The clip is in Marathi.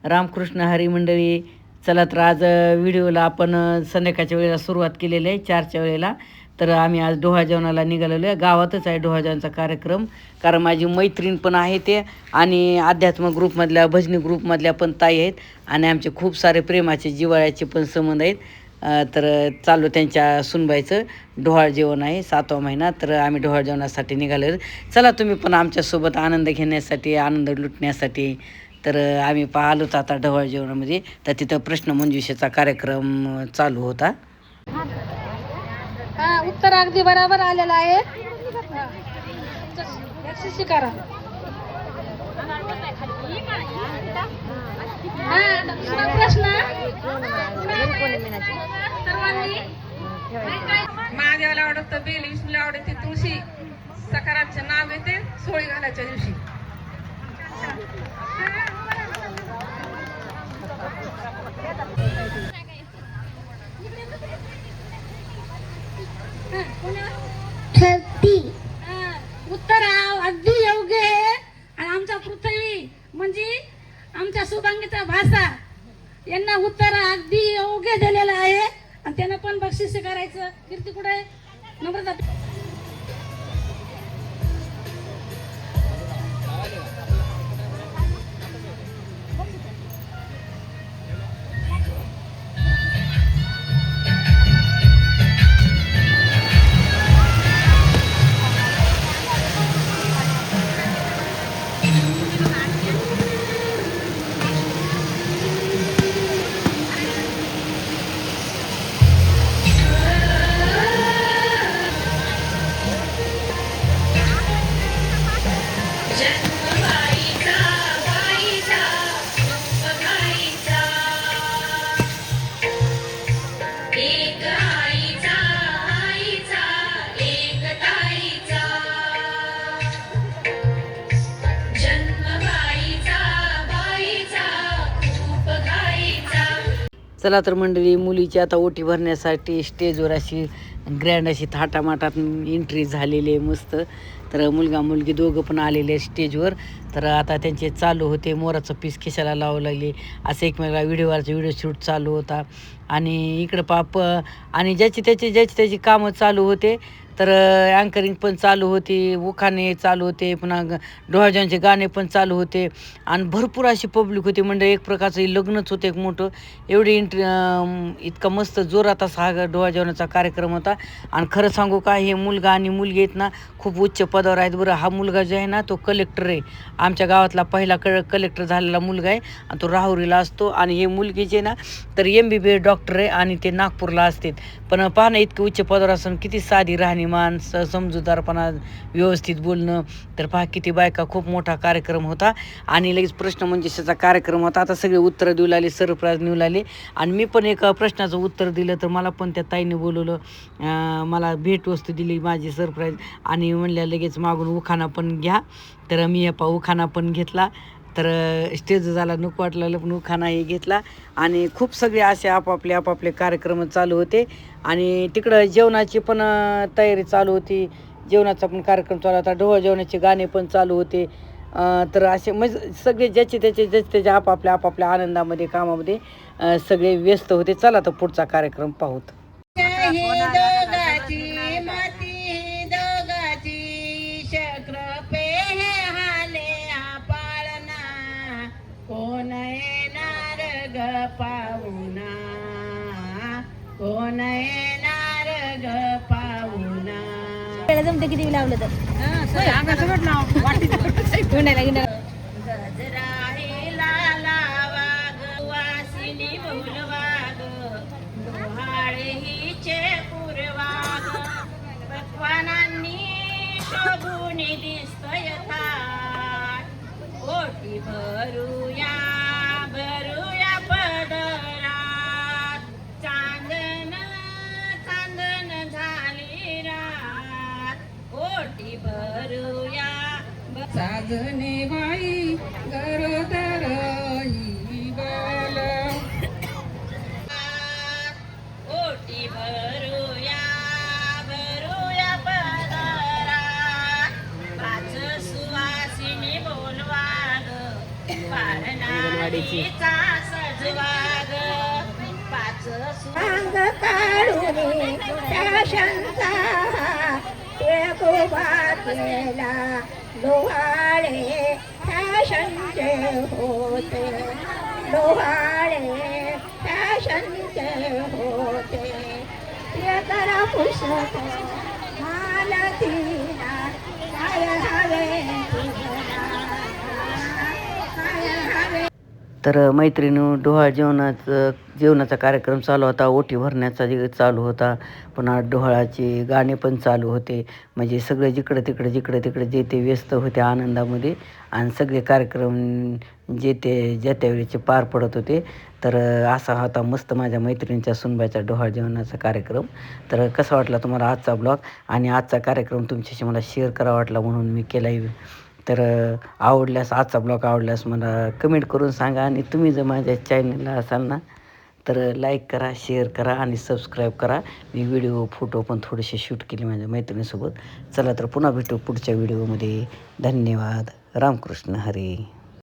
रामकृष्ण हरी मंडळी. चला तर आज व्हिडिओला आपण संध्याकाळच्या वेळेला सुरुवात केलेली आहे 4च्या वेळेला. तर आम्ही आज डोहा जेवणाला निघालेलो आहे. गावातच आहे डोहा जेवणाचा कार्यक्रम, कारण माझी मैत्रीण पण आहे ते आणि अध्यात्म ग्रुपमधल्या भजनी ग्रुपमधल्या पण ताई आहेत आणि आमचे खूप सारे प्रेमाचे जिव्हाळ्याचे पण संबंध आहेत. तर चालू त्यांच्या सुनबाईचं डोहाळ जेवण आहे 7वा महिना. तर आम्ही डोहाळ जेवणासाठी निघालो. चला तुम्ही पण आमच्यासोबत आनंद घेण्यासाठी, आनंद लुटण्यासाठी. तर आम्ही पाहिलोत आता ढवळ जेवणामध्ये. तर तिथं प्रश्नमंजुषेचा कार्यक्रम चालू होता. उत्तर अगदी बरोबर आलेलं आहे. करा. दुसरा प्रश्न. महादेवाला आवडतं बेल, विष्णूला आवडते तुळशी, सकाराचे नाव येते सोळी घालायच्या दिवशी. उत्तर अगदी योग्य आहे. आणि आमचा पृथ्वी म्हणजे आमच्या शुभांगीचा भाषा यांना उत्तर अगदी योग्य दिलेलं आहे आणि त्यांना पण बक्षीस करायचं. कीर्ती कुठे? नम्रता. चला तर मंडळी, मुलीची आता ओटी भरण्यासाठी स्टेजवर अशी ग्रँड अशी थाटामाटात एंट्री झालेली आहे मस्त. तर मुलगा मुलगी दोघं पण आलेले स्टेजवर. तर आता त्यांचे चालू होते मोराचं पीस खिशाला लावू लागले असं एकमेकाला व्हिडिओ शूट चालू होता. आणि इकडं पाप आणि ज्याची त्याची कामं चालू होते. तर अँकरिंग पण चालू होती, उखाणे चालू होते, पुन्हा डोहाळजेवणाचे गाणे पण चालू होते आणि भरपूर अशी पब्लिक होती. म्हणजे एक प्रकारचं लग्नच होतं एक मोठं. एवढी इतका मस्त जोरात असा हा डोहाळजेवणाचा कार्यक्रम होता. आणि खरं सांगू का, हे मुलगा आणि मुलगी आहेत ना खूप उच्च पदावर आहेत बरं. हा मुलगा जो आहे ना तो कलेक्टर आहे, आमच्या गावातला पहिला कलेक्टर झालेला मुलगा आहे आणि तो राहुरीला असतो. आणि हे मुलगी जे ना तर MBBS डॉक्टर आहे आणि ते नागपूरला असतात. पण पाहणं इतकं उच्च पदावर असून किती साधी राहणीमान, समजूतदारपणा, व्यवस्थित बोलणं. तर पहा किती बायका, खूप मोठा कार्यक्रम होता. आणि लगेच प्रश्नमंजुषेचा कार्यक्रम होता. आता सगळे उत्तरं देऊ लागले, सरप्राईज नेऊ लागले. आणि मी पण एक प्रश्नाचं उत्तर दिलं तर मला पण त्या ताईने बोलवलं, मला भेटवस्तू दिली माझी सरप्राईज. आणि म्हणल्या लगेच मागून उखाणा पण घ्या. तर मी उखाणा पण घेतला. तर स्टेज झाला नको वाटलं पण उखाणा हे घेतला. आणि खूप सगळे असे आपापले कार्यक्रम चालू होते. आणि तिकडं जेवणाची पण तयारी चालू होती, जेवणाचा पण कार्यक्रम चालू होता, डोहाळ जेवणाचे गाणे पण चालू होते. तर असे म्हणजे सगळे ज्याचे त्याचे आपापल्या आनंदामध्ये, कामामध्ये सगळे व्यस्त होते. चला तर पुढचा कार्यक्रम पाहूत. कोण येणार ग पाहुणा, कोण येणार ग पाहुणा. जमते किती लावलं तर गजरा हिला लावा ग, वासिनी बोलवा ग, डोहाळे हिचे पुरवा ग, पक्वानांनी शोभून दिसतोय थाट, ओटी भरूया पदरात, चांदन झाली रात, ओटी भरूया साजने बाई गरोदर ही बाल, ओटी भरूया पदरात, पाच सुवासिनी बोलवा ग, पाळणा वाडीची. अंग काढून त्या शंका एकोबा केला लोहाळे फॅशनचे होते लोहाळे फॅशनचे होते ते करा पुस्तक मालतीला काय हवे काय हवे. तर मैत्रिणी डोहाळ जेवणाचा कार्यक्रम चालू होता, ओटी भरण्याचा चालू होता, पुन्हा डोहाळाचे गाणे पण चालू होते. म्हणजे सगळे जिकडं तिकडे जे ते व्यस्त होते आनंदामध्ये आणि सगळे कार्यक्रम जे ज्या त्यावेळेचे पार पडत होते. तर असा होता मस्त माझ्या मैत्रिणीच्या सुनबाईचा डोहाळ जेवणाचा कार्यक्रम. तर कसा वाटला तुम्हाला आजचा ब्लॉग आणि आजचा कार्यक्रम तुमच्याशी मला शेअर करावा वाटला म्हणून मी केला आहे. तर आवडल्यास आजचा ब्लॉग आवडल्यास मला कमेंट करून सांगा आणि तुम्ही जर माझ्या चॅनलला असाल ना तर लाईक करा, शेअर करा आणि सबस्क्राईब करा. मी व्हिडिओ फोटो पण थोडेसे शूट केले माझ्या मैत्रिणीसोबत. चला तर पुन्हा भेटू पुढच्या व्हिडिओमध्ये. धन्यवाद. रामकृष्ण हरी.